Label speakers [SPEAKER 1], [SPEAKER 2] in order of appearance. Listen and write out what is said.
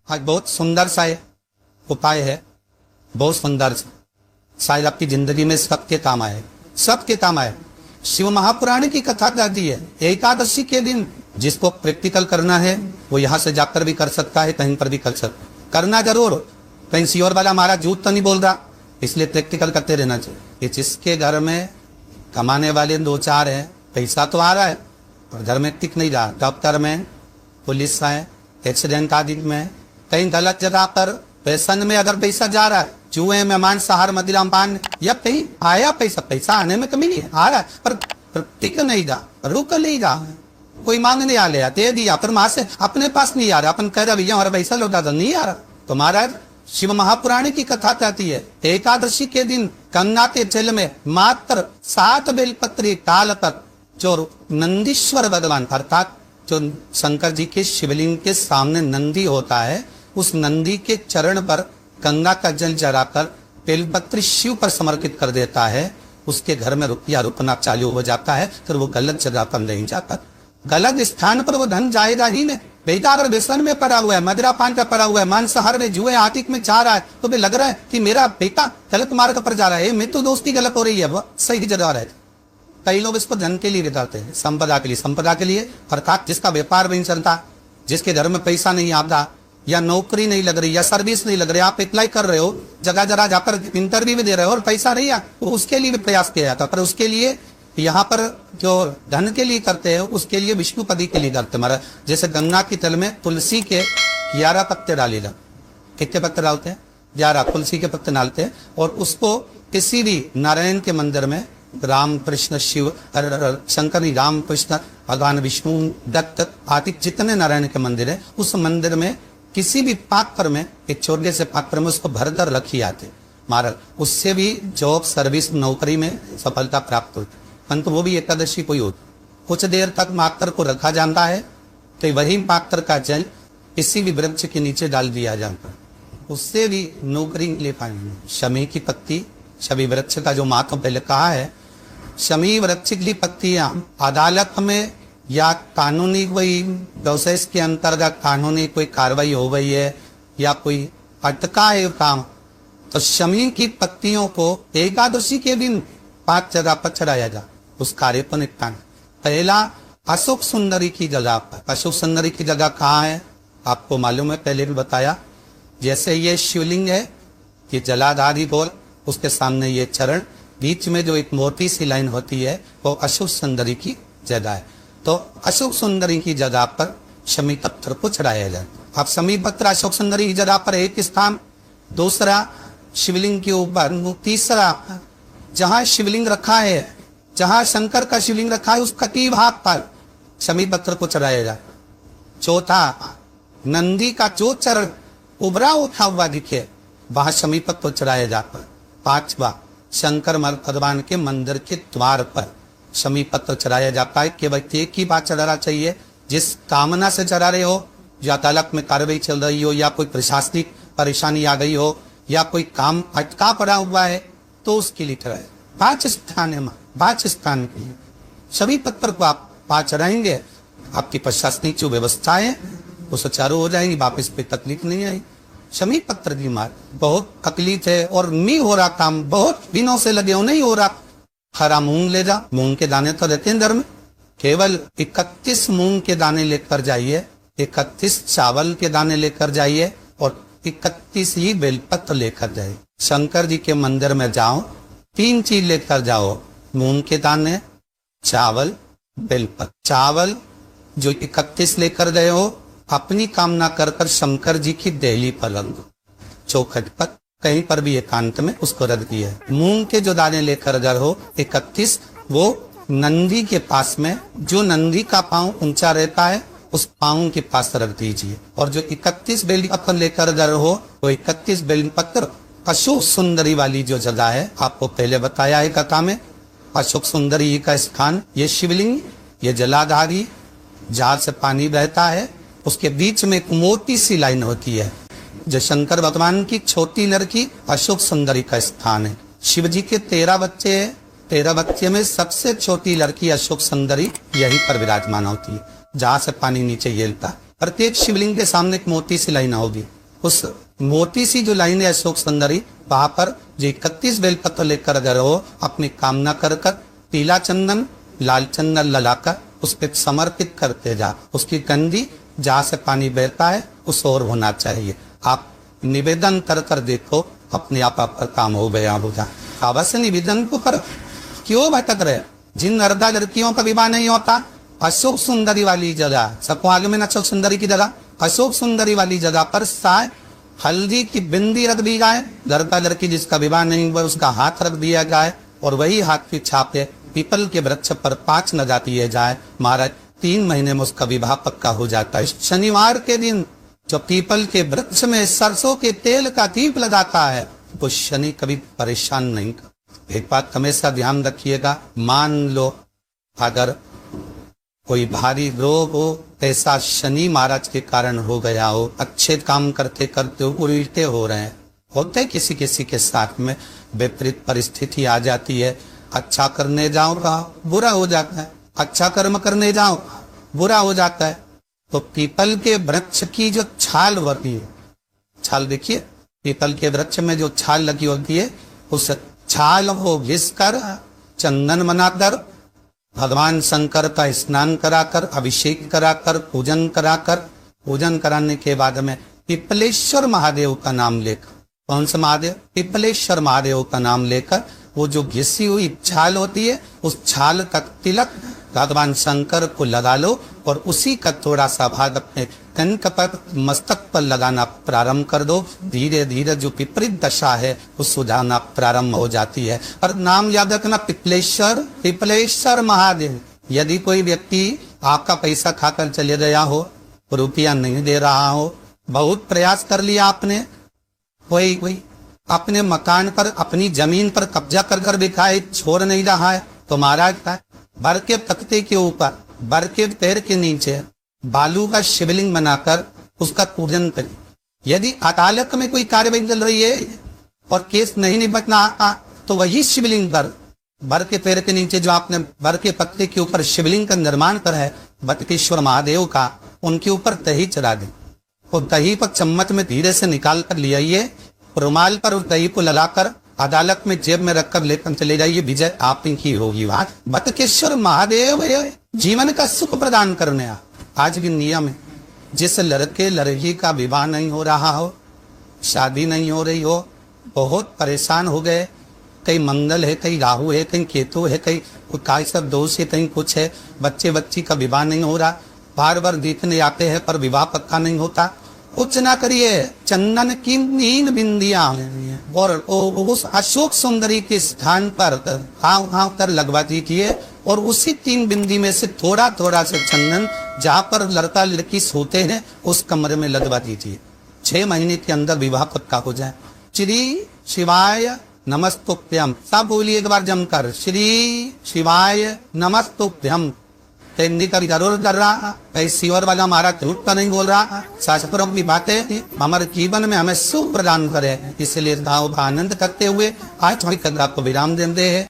[SPEAKER 1] आज बहुत सुंदर सा उपाय है, बहुत सुंदर सा, शायद आपकी जिंदगी में सबके काम आए, सबके काम आए। शिव महापुराण की कथा कहती है एकादशी के दिन जिसको प्रैक्टिकल करना है वो यहाँ से जाकर भी कर सकता है, कहीं पर भी कर सकता, करना जरूर। कहीं श्योर वाला हमारा झूठ तो नहीं बोल रहा, इसलिए प्रैक्टिकल करते रहना चाहिए। जिसके घर में कमाने वाले 2-4 हैं, पैसा तो आ रहा है और घर में टिक नहीं रहा, दफ्तर में, पुलिस है, एक्सीडेंट आदि में, कहीं गलत जगह पर पैसन में अगर पैसा जा रहा है, जुए में, मांसाहार, मदिरा पान, या कहीं आया पैसा आने में कमी नहीं है, आ रहा है पर टिक नहीं रहा, रुक नहीं रहा, कोई मांगने आ लिया दे दिया, पर वहां से अपने पास नहीं आ रहा, अपन कह रहा भैया हमारा पैसा लौटा दो, नहीं आ रहा। तो महाराज शिव महापुराण की कथा कहती है एकादशी के दिन गंगा के जल में मात्र 7 बेलपत्री डालकर जो नंदीश्वर भगवान अर्थात जो शंकर जी के शिवलिंग के सामने नंदी होता है, उस नंदी के चरण पर गंगा का जल जलाकर बेलपत्री शिव पर समर्पित कर देता है, उसके घर में रुपया रुकना चालू हो जाता है। फिर वो गलत जगह पर नहीं जाता, गलत स्थान पर वो धन जाएगा ही नहीं। बेटा अगर व्यसन में पड़ा हुआ है, मदिरा पान का पड़ा हुआ है, मांसाहार में, जुए आतिक में जा रहा है, तो भी लग रहा है कि मेरा बेटा गलत मार्ग पर जा रहा है, मैं तो दोस्ती गलत हो रही है, वो सही जगह रहे। कई लोग इसको धन के लिए बिताते हैं, संपदा के लिए, संपदा के लिए अर्थात जिसका व्यापार नहीं चलता, जिसके घर में पैसा नहीं आता, या नौकरी नहीं लग रही, या सर्विस नहीं लग रही, आप अप्लाई कर रहे हो, जगह जगह जाकर इंटरव्यू भी दे रहे हो और पैसा नहीं है, तो उसके लिए भी प्रयास किया जाता। पर उसके लिए यहाँ पर जो धन के लिए करते हैं उसके लिए विष्णुपदी के लिए करते महाराज। जैसे गंगा की तल में तुलसी के 11 पत्ते डाले जाते, कितने पत्ते डालते हैं? 11 तुलसी के पत्ते डालते हैं, और उसको किसी भी नारायण के मंदिर में राम कृष्ण शिव शंकर राम कृष्ण भगवान विष्णु दत्त आदि जितने नारायण के मंदिर है, उस मंदिर में किसी भी पात्र में, एक छोटे से पात्र में उसको भरकर रखी आते महाराज। उससे भी जॉब सर्विस नौकरी में सफलता प्राप्त होती, परंतु वो भी एकादशी को ही होती। कुछ देर तक पात्र को रखा जाता है, तो वही पात्र का जल किसी भी वृक्ष के नीचे डाल दिया जाता है, उससे भी नौकरी ले पाएंगे। शमी की पत्ती, शमी वृक्ष का जो महत्व पहले कहा है, शमी वृक्ष की पत्तियां अदालत में या कानूनी कोई प्रोसेस के अंतर्गत कानूनी कोई कार्रवाई हो गई है या कोई अटका है काम, तो शमी की पत्तियों को एकादशी के दिन 5 जगह पर चढ़ाया जा, उस कार्य को निपटाना। पहला अशोक सुंदरी की जगह पर। अशोक सुंदरी की जगह कहाँ है आपको मालूम है, पहले भी बताया। जैसे ये शिवलिंग है, ये जलाधारी बोल, उसके सामने ये चरण, बीच में जो एक मोटी सी लाइन होती है वो अशोक सुंदरी की जगह है। तो अशोक सुंदरी की जगह पर शमी पत्थर को चढ़ाया जाए। अब शमी पत्थर अशोक सुंदरी की जगह पर एक स्थान, दूसरा शिवलिंग के ऊपर, तीसरा जहां शिवलिंग रखा है, जहां शंकर का शिवलिंग रखा है, उस कटी भाग पर शमी पत्थर को चढ़ाया जाए। चौथा नंदी का जो चरण उभरा उठा हुआ दिखे वहां शमी पत्थर चढ़ाया जाता है। 5वां शंकर भगवान के मंदिर के द्वार पर शमी पत्र चढ़ाया जाता है। केवल एक ही बात चढ़ाना चाहिए, जिस कामना से चढ़ा रहे हो, या अदालत में कार्रवाई चल रही हो, या कोई प्रशासनिक परेशानी आ गई हो, या कोई काम अटका पड़ा हुआ है, तो उसके लिए चढ़ाए। 5 स्थान है, 5 स्थान के लिए शमी पत्थर को आप 5 चढ़ाएंगे, आपकी प्रशासनिक जो व्यवस्था है वो सुचारू हो जाएगी, वापस पे तकलीफ नहीं आई। शमी पत्थर की मार बहुत तकलीफ है और नहीं हो रहा काम, बहुत दिनों से लगे हो, नहीं हो रहा। हरा मूंग ले जा, मूंग के दाने तो रहते हैं घर में, केवल 31 मूंग के दाने लेकर जाइए, 31 चावल के दाने लेकर जाइए और 31 ही बेलपत्र लेकर जाइए। शंकर जी के मंदिर में जाओ, 3 चीज लेकर जाओ, मूंग के दाने, चावल, बेलपत्र। चावल जो 31 लेकर गए हो, अपनी कामना कर कर शंकर जी की देहली पर रख दो, चौखट पर, कहीं पर भी एकांत में उसको रख दिया। मूंग के जो दाने लेकर गए हो 31, वो नंदी के पास में, जो नंदी का पांव ऊंचा रहता है उस पांव के पास रख दीजिए। और जो 31 बेली पत्थर लेकर गए हो, वो 31 बेली पत्थर अशोक सुंदरी वाली जो जगह है, आपको पहले बताया है कथा में, अशोक सुंदरी का स्थान, ये शिवलिंग, ये जलाधारी जहां से पानी बहता है, उसके बीच में एक मोटी सी लाइन होती है, जो शंकर भगवान की छोटी लड़की अशोक सुंदरी का स्थान है। शिव जी के 13 बच्चे हैं, 13 बच्चे में सबसे छोटी लड़की अशोक सुंदरी यहीं पर विराजमान होती है, जहां से पानी नीचे गिरता है। प्रत्येक शिवलिंग के सामने एक मोटी सी लाइन होगी, उस मोटी सी जो लाइन है अशोक सुंदरी, वहां पर जो 31 बेलपत्र लेकर अगर हो अपनी कामना कर कर पीला चंदन लाल चंदन ललाकर उस पर समर्पित करते जा, उसकी गंदी जहां से पानी बहता है उस ओर होना चाहिए। आप निवेदन कर कर देखो, अपने आप आपका काम हो गया होगा। अवश्य निवेदन को कर, क्यों भटक रहे? जिन नर्दा लड़कियों का विवाह नहीं होता, अशोक सुंदरी वाली जगह, सबको आगे में अशोक सुंदरी की जगह, अशोक सुंदरी वाली जगह पर साय हल्दी की बिंदी रख दी जाए, लड़का लड़की जिसका विवाह नहीं हुआ उसका हाथ रख दिया जाए और वही हाथ की छापे पीपल के वृक्ष पर 5 लगा दिए जाए। महाराज 3 महीने में उसका विवाह पक्का हो जाता है। शनिवार के दिन जो पीपल के वृक्ष में सरसों के तेल का दीप लगाता है वो शनि कभी परेशान नहीं कर। एक बात हमेशा ध्यान रखिएगा, मान लो अगर कोई भारी रोग हो, ऐसा शनि महाराज के कारण हो गया हो, अच्छे काम करते करते उल्टे हो रहे हैं, होते किसी किसी के साथ में विपरीत परिस्थिति आ जाती है। अच्छा करने जाओ बुरा हो जाता है, अच्छा कर्म करने जाओ बुरा हो जाता है। तो पीपल के वृक्ष की जो छाल होती है, छाल देखिए पीपल के वृक्ष में जो छाल लगी होती है, उस छाल को घिस कर चंदन बनाकर भगवान शंकर का स्नान कराकर अभिषेक कराकर पूजन कराने के बाद में पिपलेश्वर महादेव का नाम लेकर, कौन सा महादेव? पिपलेश्वर महादेव का नाम लेकर वो जो घिसी हुई छाल होती है उस छाल का तिलक भगवान शंकर को लगा लो और उसी का थोड़ा सा भाग अपने कंठ पर मस्तक पर लगाना प्रारंभ कर दो। धीरे धीरे जो विपरीत दशा है वो सुधारना प्रारंभ हो जाती है। और नाम याद रखना पिपलेश्वर महादेव। यदि कोई व्यक्ति आपका पैसा खाकर चले गया हो, रुपया नहीं दे रहा हो, बहुत प्रयास कर लिया आपने, कोई अपने मकान पर अपनी जमीन पर कब्जा कर कर दिखाए छोड़ नहीं रहा है, तो महाराज का बर के तख्ते के ऊपर बर के पैर के नीचे बालू का शिवलिंग बनाकर उसका पूजन करें। यदि अदालत में कोई कार्रवाई चल रही है और केस नहीं निपटना तो वही शिवलिंग पर बर के पैर के नीचे जो आपने बर के पत्ते के ऊपर शिवलिंग का निर्माण करा है बटकेश्वर महादेव का, उनके ऊपर दही चढ़ा दें और दही पर चम्मच में धीरे से निकाल कर ले आइए, रुमाल पर उस दही को लगाकर अदालत में जेब में रखकर लेकर चले जाइए, विजय आप की होगी। बात बटकेश्वर महादेव जीवन का सुख प्रदान करने आज भी नियम है। जिस लड़के लड़की का विवाह नहीं हो रहा हो, शादी नहीं हो रही हो, बहुत परेशान हो गए, कहीं मंगल है, कहीं राहु है, कहीं केतु है, कहीं काय सब दोष है, कहीं कुछ है, बच्चे बच्ची का विवाह नहीं हो रहा, बार बार देखने आते हैं पर विवाह पक्का नहीं होता, कुछ ना करिए, चंदन की 3 बिंदियां और उस अशोक सुंदरी के स्थान पर हाव कर लगवा दीजिए और उसी 3 बिंदी में से थोड़ा थोड़ा से चंदन जहां पर लड़का लड़की सोते हैं उस कमरे में लगवा दीजिए। 6 महीने के अंदर विवाह पक्का हो जाए। श्री शिवाय नमस्तुभ्यम, सब बोलिए एक बार जमकर, श्री शिवाय नमस्तुभ्यम। हिंदी का जरूर कर रहा, शिवर वाला हमारा झूठ का नहीं बोल रहा, शास्त्रों की बातें हमारे जीवन में हमें सुख प्रदान करे, इसलिए आनंद करते हुए आज थोड़ी कदर आपको विराम देते हैं।